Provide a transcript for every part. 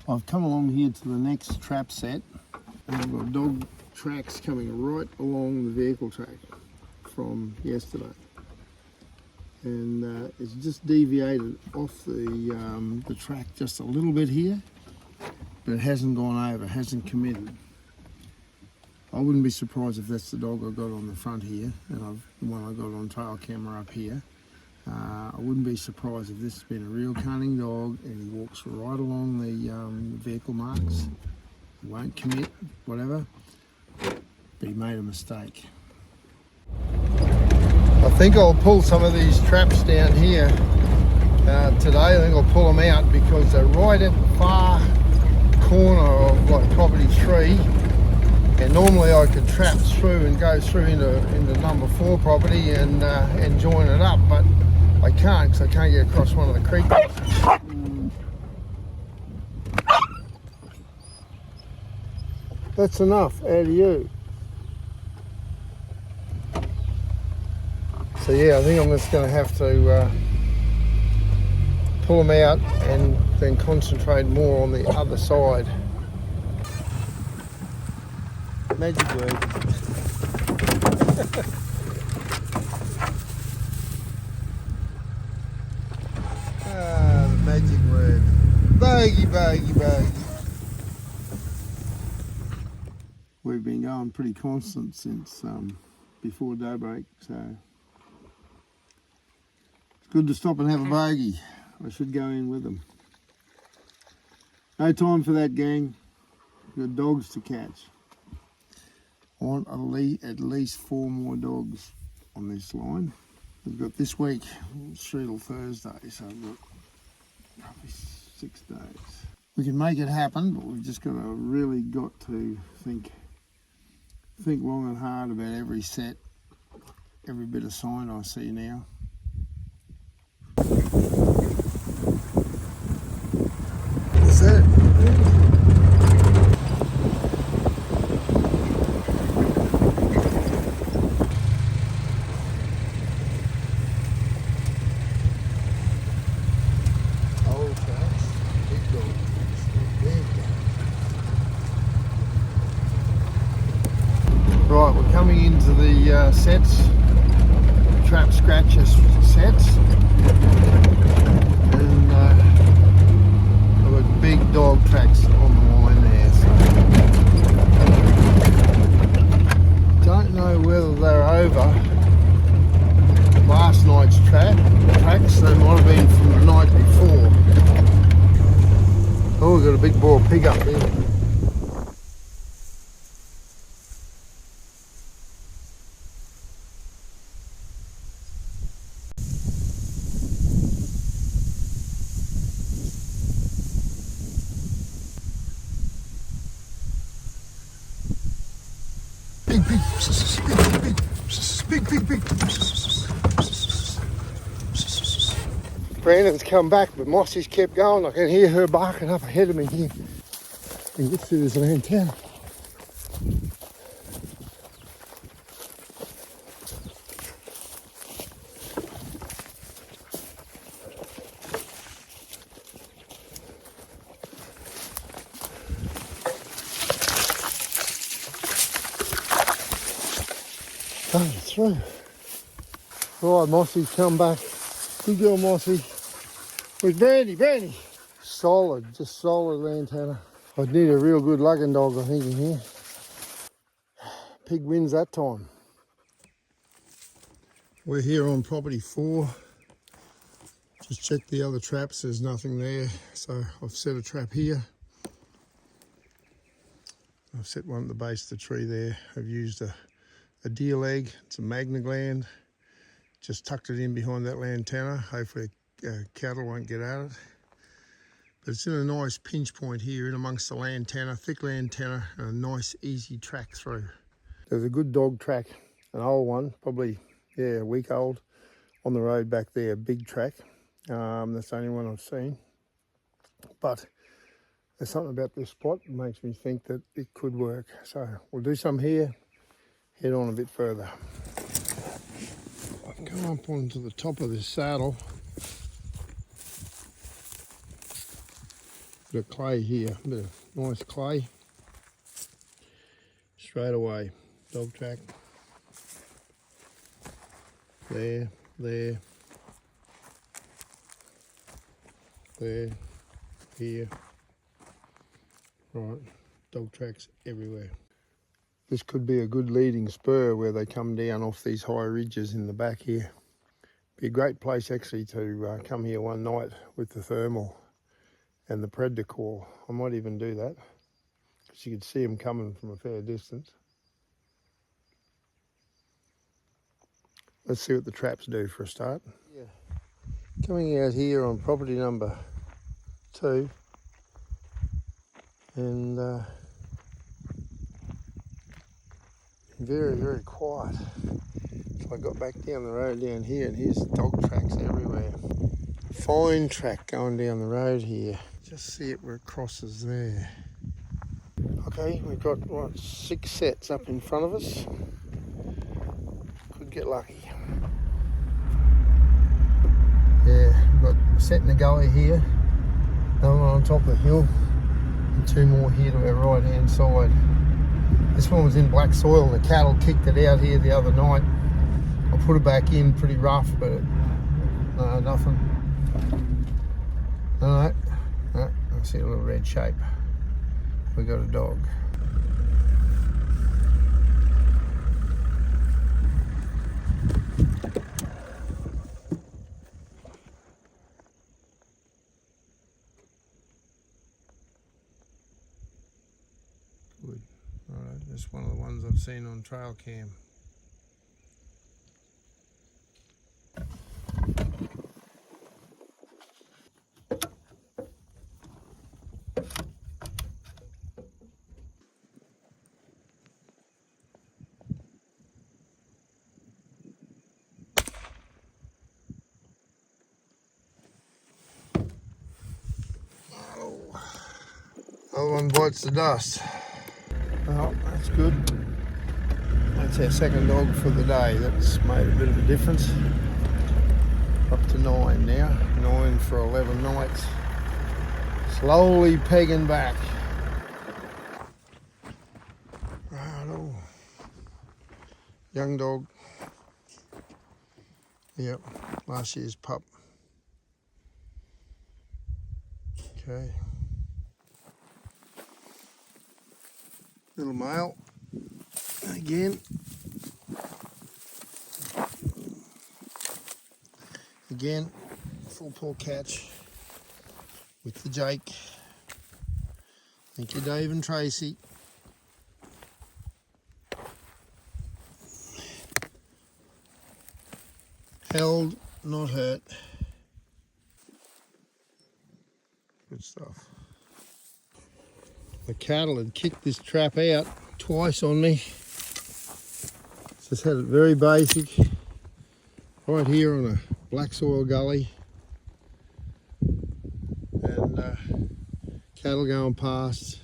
I've come along here to the next trap set, and I've got dog tracks coming right along the vehicle track from yesterday. And it's just deviated off the track just a little bit here, but it hasn't gone over, hasn't committed. I wouldn't be surprised if that's the dog I got on the front here, and the one I got on trail camera up here. I wouldn't be surprised if this has been a real cunning dog and he walks right along the vehicle marks. He won't commit, whatever, but he made a mistake. I think I'll pull some of these traps down here today. I think I'll pull them out because they're right at the far corner of like property 3. And normally I could trap through and go through into number 4 property and join it up, but I can't because I can't get across one of the creeks. That's enough out of you. So yeah, I think I'm just going to have to pull them out and then concentrate more on the other side. Magic word. The magic word. Bogey, bogey, bogey. We've been going pretty constant since before daybreak, so it's good to stop and have a bogey. I should go in with them. No time for that, gang. We've got dogs to catch. I want at least 4 more dogs on this line. We've got this week through till Thursday, so we've got probably 6 days. We can make it happen, but we've just really got to think long and hard about every set, every bit of sign I see now. That's it. Right, we're coming into the sets, trap scratcher sets, and I've got big dog tracks on the line there, so don't know whether they're over last night's tracks. They might have been from the night before. Oh, we've got a big boar pig up there. Big. Brandon's come back, but Mossy's kept going. I can hear her barking up ahead of me here. I can get through this antenna. Oh, through. Right, Mossy's come back. Good girl, Mossy. Where's Brandy? Solid, just solid antenna. I'd need a real good lugging dog, I think, in here. Pig wins that time. We're here on property 4. Just checked the other traps, there's nothing there. So I've set a trap here. I've set one at the base of the tree there. I've used a deer leg, it's a magna gland. Just tucked it in behind that lantana. Hopefully cattle won't get at it. But it's in a nice pinch point here in amongst the lantana, thick lantana, and a nice easy track through. There's a good dog track, an old one, probably, yeah, a week old, on the road back there, big track. That's the only one I've seen. But there's something about this spot that makes me think that it could work. So we'll do some here, head on a bit further. I've come up onto the top of this saddle. Bit of clay here, bit of nice clay. Straight away, dog track. There, there, there, here. Right, dog tracks everywhere. This could be a good leading spur where they come down off these high ridges in the back here. Be a great place actually to come here one night with the thermal and the predator call. I might even do that because you could see them coming from a fair distance. Let's see what the traps do for a start. Yeah. Coming out here on property number 2 and very, very quiet. So I got back down the road down here and here's dog tracks everywhere. Fine track going down the road here. Just see it where it crosses there. Okay, we've got what, 6 sets up in front of us. Could get lucky. Yeah, we've got a set in the gully here, another one on top of the hill, and 2 more here to our right hand side. This one was in black soil and the cattle kicked it out here the other night. I put it back in pretty rough, but no, nothing. No, I see a little red shape. We got a dog. Good. Alright, that's one of the ones I've seen on trail cam. Other one bites the dust. Oh, that's good. That's our second dog for the day. That's made a bit of a difference. Up to 9 now. 9 for 11 nights. Slowly pegging back. Righto. Young dog. Yep, last year's pup. Okay. Little male. Again. Again, full paw catch with the Jake. Thank you, Dave and Tracy. Held, not hurt. Good stuff. The cattle had kicked this trap out twice on me. Just had it very basic. Right here on a black soil gully. And cattle going past.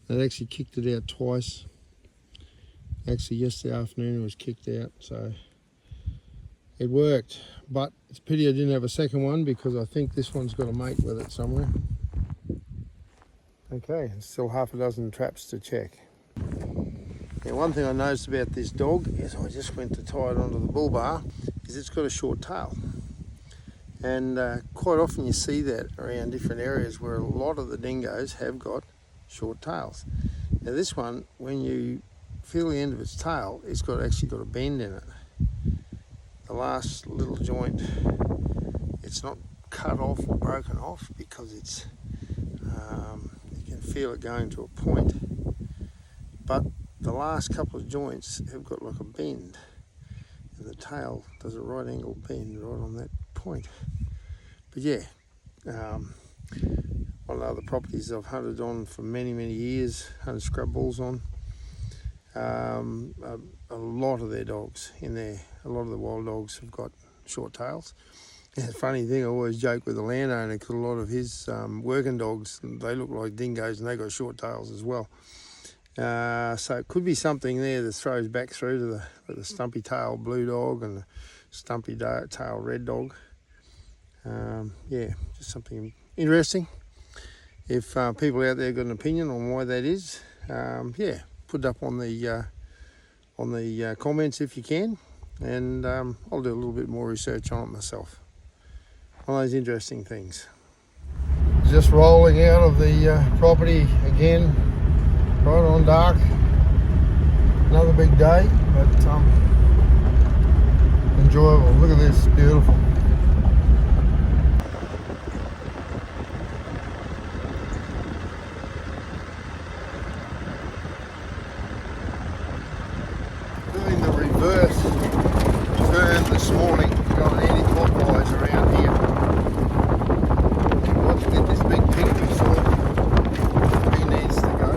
They'd actually kicked it out twice. Actually yesterday afternoon it was kicked out, so it worked. But it's a pity I didn't have a second one because I think this one's got a mate with it somewhere. Okay, still half a dozen traps to check. Now, one thing I noticed about this dog is I just went to tie it onto the bull bar, is it's got a short tail. And quite often you see that around different areas where a lot of the dingoes have got short tails. Now this one, when you feel the end of its tail, it's actually got a bend in it. The last little joint, it's not cut off or broken off because it's you can feel it going to a point, but the last couple of joints have got like a bend and the tail does a right angle bend right on that point. But yeah, one of the other properties I've hunted on for many years, hunted scrub bulls on. A lot of their dogs in there, a lot of the wild dogs have got short tails. And the funny thing, I always joke with the landowner because a lot of his working dogs, they look like dingoes and they got short tails as well. So it could be something there that throws back through to the stumpy tail blue dog and the stumpy tail red dog. Yeah, just something interesting. If people out there got an opinion on why that is, yeah, put it up on the comments if you can, and I'll do a little bit more research on it myself. One of those interesting things. Just rolling out of the property again, right on dark. Another big day, but enjoyable. Look at this, beautiful. Doing the reverse turn this morning. Got an anti-clockwise around here. Let's get this big pig we saw. He needs to go.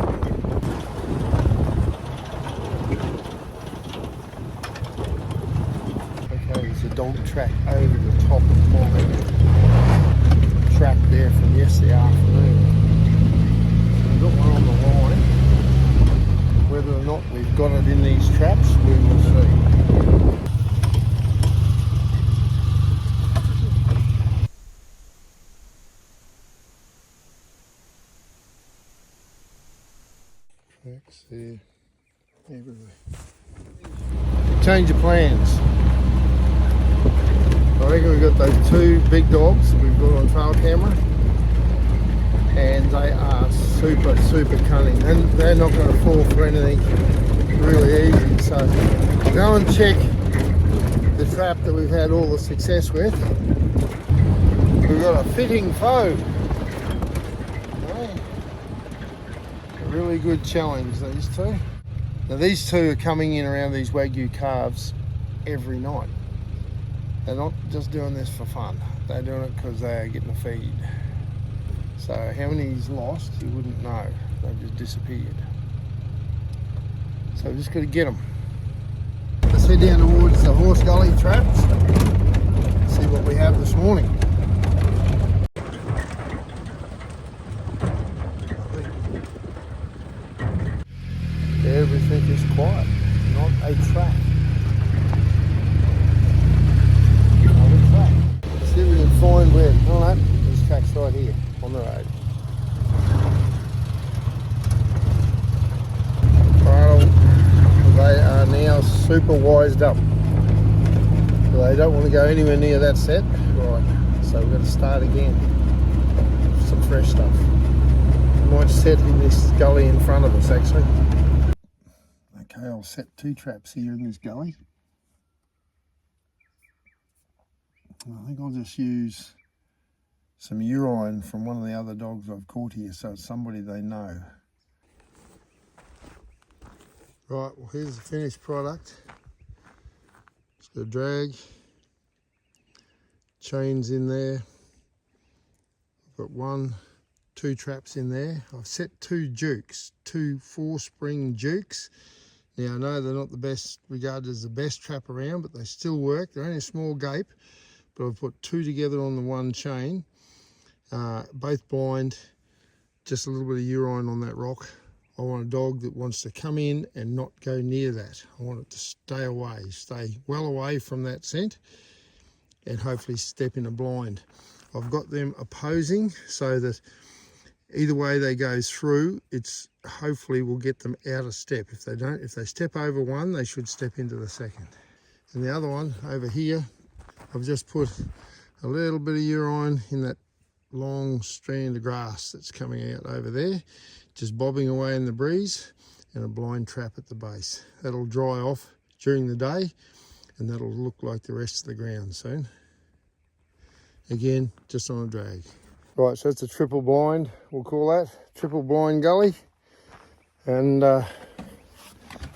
Okay, there's a dog track over the top of my track there from yesterday afternoon. So we've got one on the line. Whether or not we've got it in these traps, we will see. Tracks there. Everywhere. Change of plans. I reckon we've got those two big dogs that we've got on trail camera, and they are super cunning, and they're not going to fall for anything really easy. So go and check the trap that we've had all the success with. We've got a fitting foe. Okay. A really good challenge, these two. Now these two are coming in around these Wagyu calves every night. They're not just doing this for fun. They're doing it because they are getting a feed. So how many he's lost, you wouldn't know. They've just disappeared. So we've just got to get them. Let's head down towards the horse gully traps. See what we have this morning. Everything is quiet, not a trap. Another trap. Let's see if we can find where. Oh no, this track's right here on the road. Well, they are now super wised up. So they don't want to go anywhere near that set. Right, so we've got to start again. Some fresh stuff. We might set in this gully in front of us actually. Okay, I'll set two traps here in this gully. I think I'll just use some urine from one of the other dogs I've caught here, so it's somebody they know. Right, well here's the finished product. It's got a drag, chains in there. I've got two traps in there. I've set two jukes, two 4-spring jukes. Now I know they're not the best, regarded as the best trap around, but they still work. They're only a small gape, but I've put two together on the one chain. Both blind, just a little bit of urine on that rock. I want a dog that wants to come in and not go near that. I want it to stay away, stay well away from that scent, and hopefully step in a blind. I've got them opposing so that either way they go through, it's hopefully will get them out of step. If they don't, if they step over one, they should step into the second. And the other one over here, I've just put a little bit of urine in that long strand of grass that's coming out over there, just bobbing away in the breeze, and a blind trap at the base. That'll dry off during the day, and that'll look like the rest of the ground soon. Again, just on a drag. Right, so it's a triple blind, we'll call that. Triple blind gully. And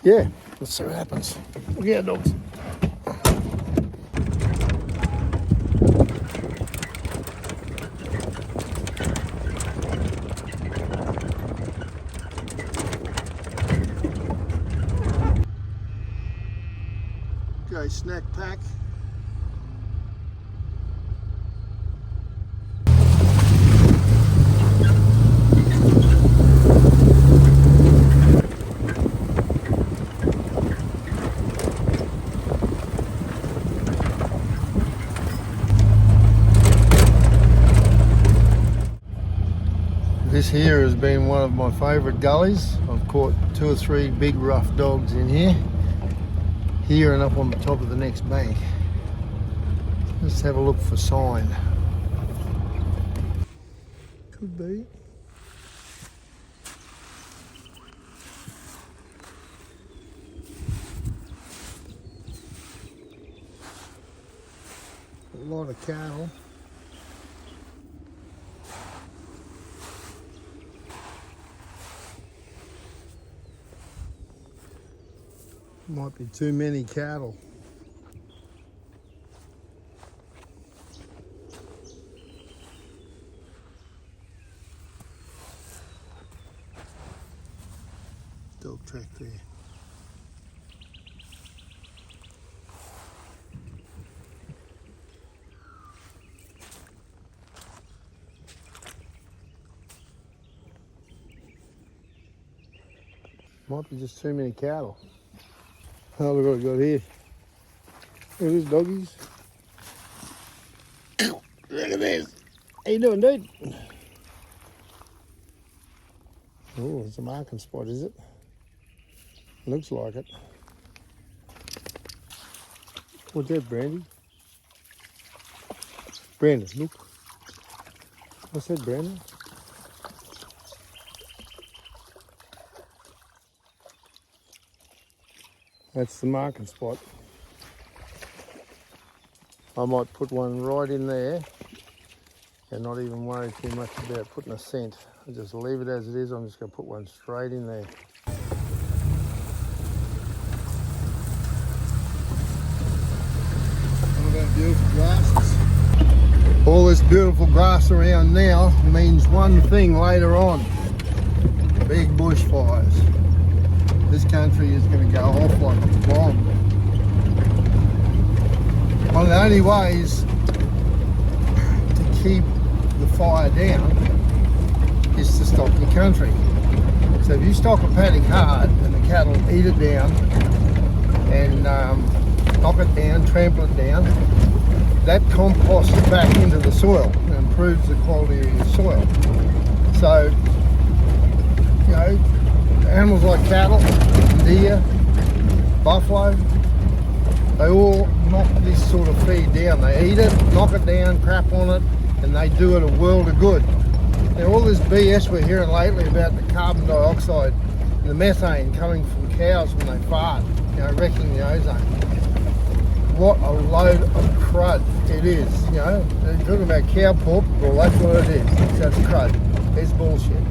yeah, let's see what happens. Look out, dogs. Okay, snack pack. This here has been one of my favourite gullies. I've caught 2 or 3 big rough dogs in here. Here and up on the top of the next bank. Let's have a look for sign. Could be. A lot of cattle. Might be too many cattle. Dog track there. Might be just too many cattle. Oh, look what I got here. Look at these doggies. Look at this. How you doing, dude? Oh, it's a marking spot, is it? Looks like it. What's that, Brandy? Brandon, look. What's that, Brandon? That's the marking spot. I might put one right in there and not even worry too much about putting a scent. I'll just leave it as it is. I'm just going to put one straight in there. Look at that beautiful grasses. All this beautiful grass around now means one thing later on. Big bushfires. This country is going to go off like a bomb. One of the only ways to keep the fire down is to stock your country. So if you stock a paddock hard and the cattle eat it down and knock it down, trample it down, that composts back into the soil and improves the quality of your soil. So, you know, animals like cattle, deer, buffalo, they all knock this sort of feed down. They eat it, knock it down, crap on it, and they do it a world of good. Now all this BS we're hearing lately about the carbon dioxide and the methane coming from cows when they fart, you know, wrecking the ozone. What a load of crud it is, you know. They're talking about cow poop, well that's what it is. It's just crud. It's bullshit.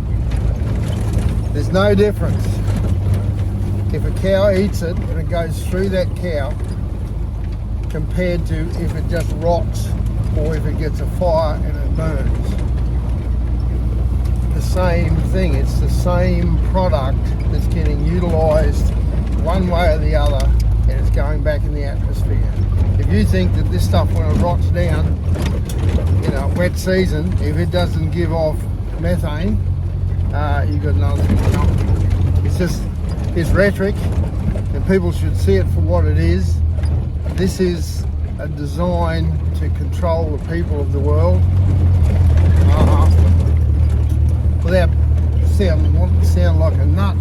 There's no difference if a cow eats it and it goes through that cow compared to if it just rots or if it gets a fire and it burns. The same thing, it's the same product that's getting utilised one way or the other and it's going back in the atmosphere. If you think that this stuff when it rots down in a wet season, if it doesn't give off methane, you've got another thing coming. It's rhetoric and people should see it for what it is. This is a design to control the people of the world. Without wanting to sound like a nut,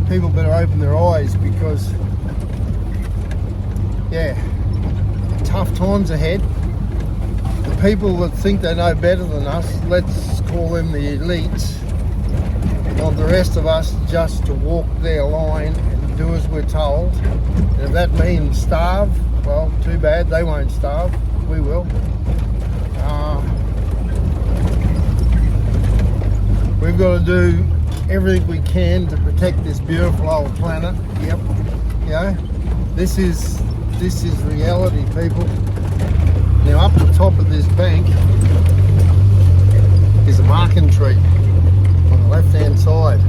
people better open their eyes because, yeah, tough times ahead. The people that think they know better than us, let's call them the elites, want the rest of us just to walk their line and do as we're told. And if that means starve, well, too bad, they won't starve, we will. We've got to do everything we can to protect this beautiful old planet. Yep, you know, this is reality, people. Now up the top of this bank is a marking tree on the left-hand side.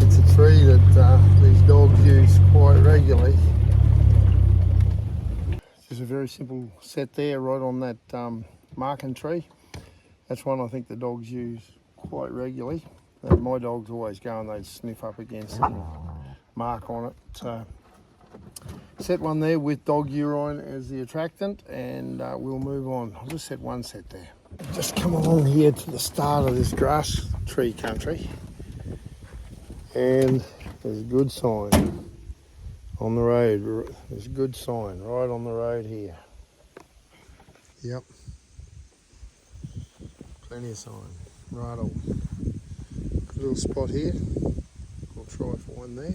It's a tree that these dogs use quite regularly. There's a very simple set there right on that marking tree. That's one I think the dogs use quite regularly. My dogs always go and they sniff up against it and mark on it. So set one there with dog urine as the attractant and we'll move on. I'll just set one set there. Just come along here to the start of this grass tree country, and there's a good sign on the road. There's a good sign right on the road here. Yep, plenty of sign. Right on. Good little spot here. I'll try for one there.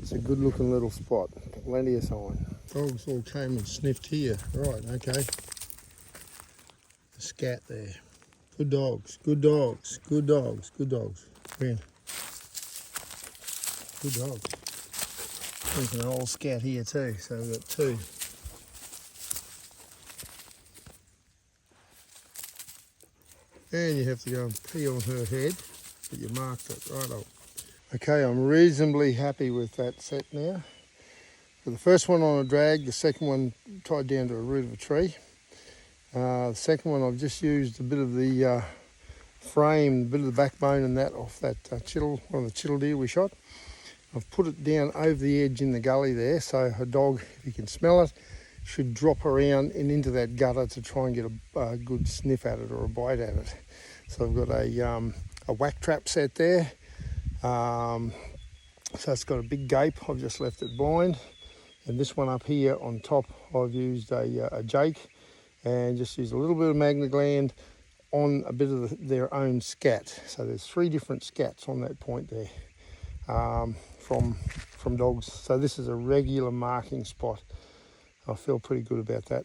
It's a good looking little spot. Plenty of sign. Dogs all came and sniffed here. Right, okay. The scat there. Good dogs, good dogs, good dogs, good dogs. Come in. Good dogs. There's an old scat here too, so we've got two. And you have to go and pee on her head, but you marked it right on. Okay, I'm reasonably happy with that set now. For the first one on a drag, the second one tied down to a root of a tree. The second one I've just used a bit of the frame, a bit of the backbone and that off that one of the chittle deer we shot. I've put it down over the edge in the gully there, so her dog, if he can smell it, should drop around and into that gutter to try and get a good sniff at it or a bite at it. So I've got a whack trap set there. So it's got a big gape. I've just left it blind. And this one up here on top, I've used a jake and just used a little bit of magna gland on a bit of their own scat. So there's 3 different scats on that point there from dogs. So this is a regular marking spot. I feel pretty good about that.